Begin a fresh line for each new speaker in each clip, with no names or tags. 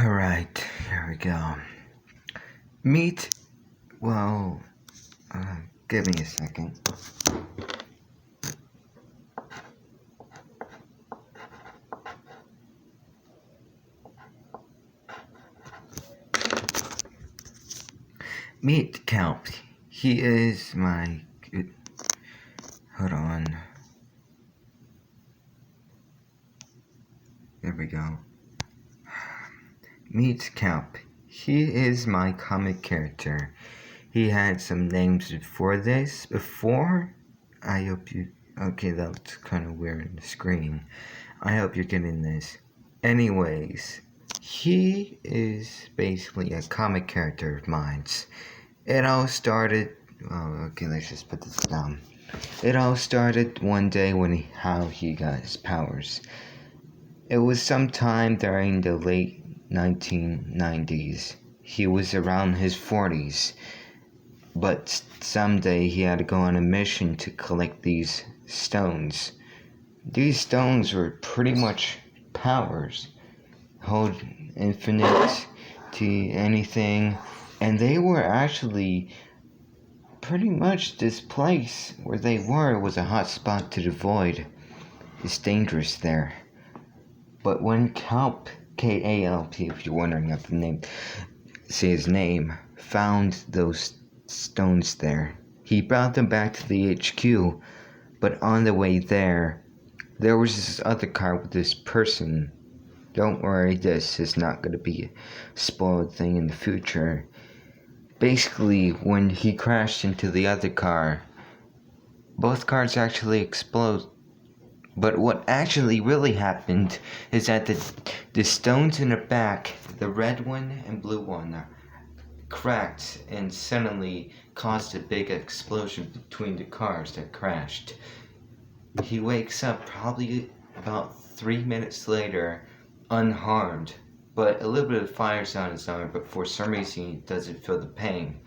Alright, here we go. Meet, well, give me a second. Meet Kalp. He is my... Hold on. There we go. Meet Kalp. He is my comic character. He had some names before this. I hope you... Okay, that's kind of weird on the screen. I hope you're getting this. Anyways, he is basically a comic character of mine. It all started... Oh, okay, let's just put this down. It all started one day how he got his powers. It was sometime during the late 1990s. He was around his 40s. But someday he had to go on a mission to collect these stones. These stones were pretty much powers. Hold infinite to anything. And they were actually pretty much this place where they were was a hot spot to the void. It's dangerous there. But when Kalp, K-A-L-P, if you're wondering if the name, say his name, found those stones there, he brought them back to the HQ. But on the way there was this other car with this person. Don't worry, this is not going to be a spoiled thing in the future. Basically, when he crashed into the other car, both cars actually explode. But what actually really happened is that the stones in the back, the red one and blue one, cracked and suddenly caused a big explosion between the cars that crashed. He wakes up probably about 3 minutes later, unharmed, but a little bit of fire's on his arm, but for some reason he doesn't feel the pain.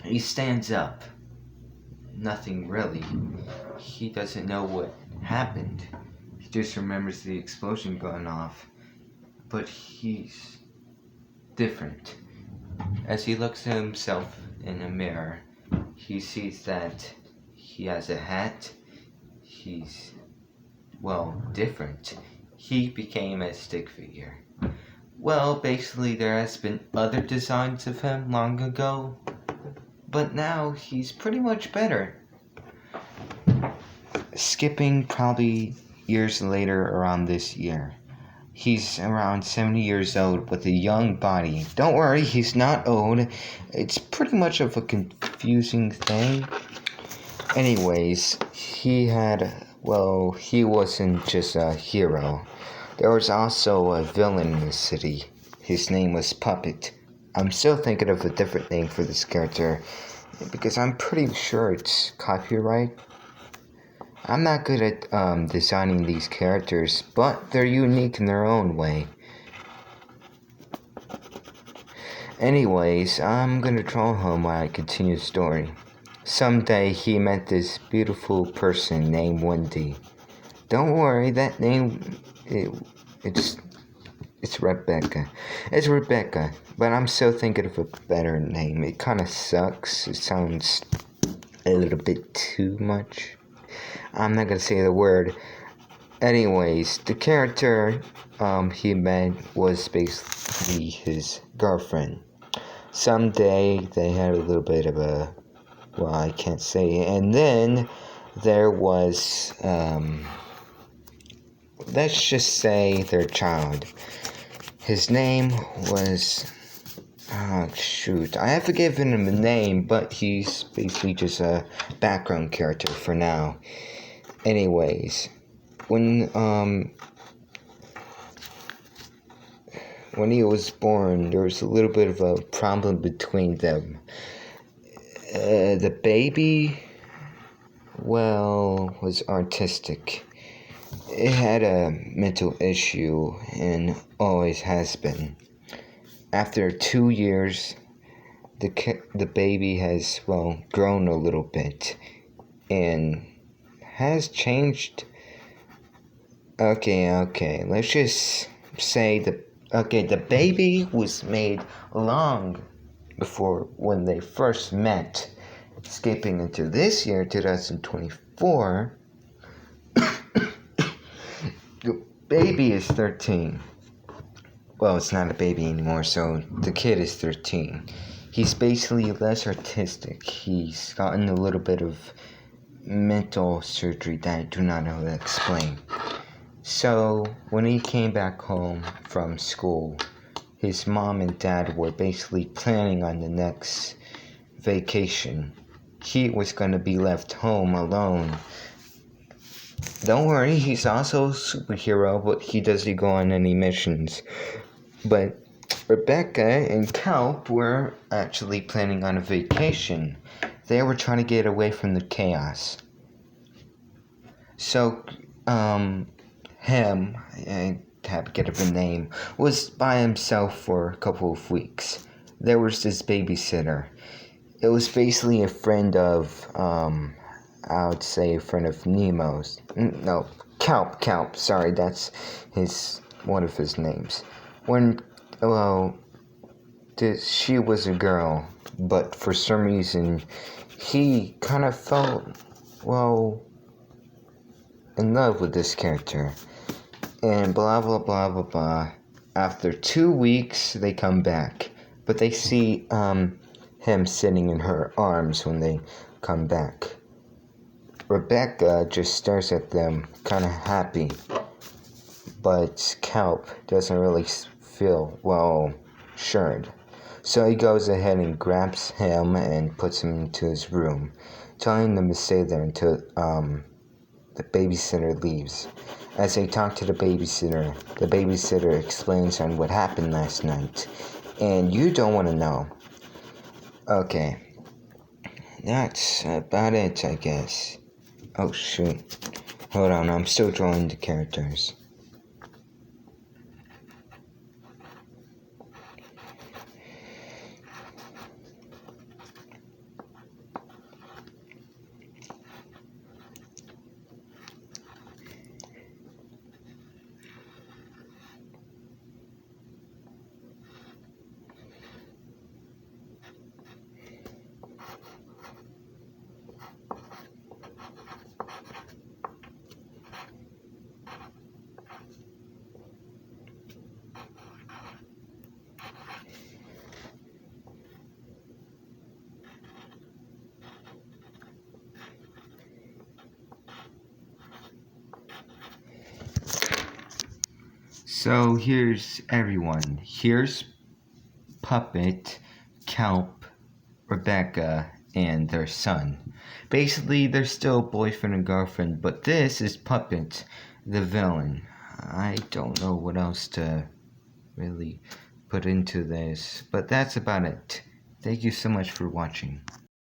He stands up. Nothing really. He doesn't know what happened. He just remembers the explosion going off. But he's different. As he looks at himself in a mirror, he sees that he has a hat. He's, different. He became a stick figure. Well, basically there has been other designs of him long ago, but now he's pretty much better. Skipping probably years later around this year. He's around 70 years old with a young body. Don't worry, he's not old. It's pretty much of a confusing thing. Anyways, he wasn't just a hero. There was also a villain in the city. His name was Puppet. I'm still thinking of a different name for this character because I'm pretty sure it's copyright. I'm not good at designing these characters, but they're unique in their own way. Anyways, I'm gonna draw home while I continue the story. Someday he met this beautiful person named Wendy. Don't worry, that name, it's Rebecca. It's Rebecca, but I'm still thinking of a better name. It kind of sucks. It sounds a little bit too much. I'm not gonna say the word. Anyways, the character he met was basically his girlfriend. Someday they had a little bit of a, I can't say. And then there was, let's just say their child. His name was, I haven't given him a name, but he's basically just a background character for now. Anyways, when he was born, there was a little bit of a problem between them. The baby, was autistic. It had a mental issue and always has been. After 2 years, the baby has, grown a little bit and has changed. Okay, let's just say Okay, the baby was made long before when they first met. Escaping into this year, 2024, the baby is 13. Well, it's not a baby anymore, so the kid is 13. He's basically less artistic. He's gotten a little bit of mental surgery that I do not know how to explain. So, when he came back home from school, his mom and dad were basically planning on the next vacation. He was going to be left home alone. Don't worry, he's also a superhero, but he doesn't go on any missions. But Rebecca and Kalp were actually planning on a vacation. They were trying to get away from the chaos. So, him, I have to get up a name, was by himself for a couple of weeks. There was this babysitter. It was basically a friend of, I would say a friend of Nemo's. No, Kalp, sorry, that's one of his names. She was a girl, but for some reason, he kind of felt, in love with this character. And blah, blah, blah, blah, blah. After 2 weeks, they come back. But they see, him sitting in her arms when they come back. Rebecca just stares at them, kind of happy. But Kalp doesn't really feel, assured. So he goes ahead and grabs him and puts him into his room, telling them to stay there until the babysitter leaves. As they talk to the babysitter explains on what happened last night. And you don't want to know. Okay. That's about it, I guess. Oh, shoot. Hold on, I'm still drawing the characters. So here's everyone. Here's Puppet, Kalp, Rebecca, and their son. Basically, they're still boyfriend and girlfriend, but this is Puppet, the villain. I don't know what else to really put into this, but that's about it. Thank you so much for watching.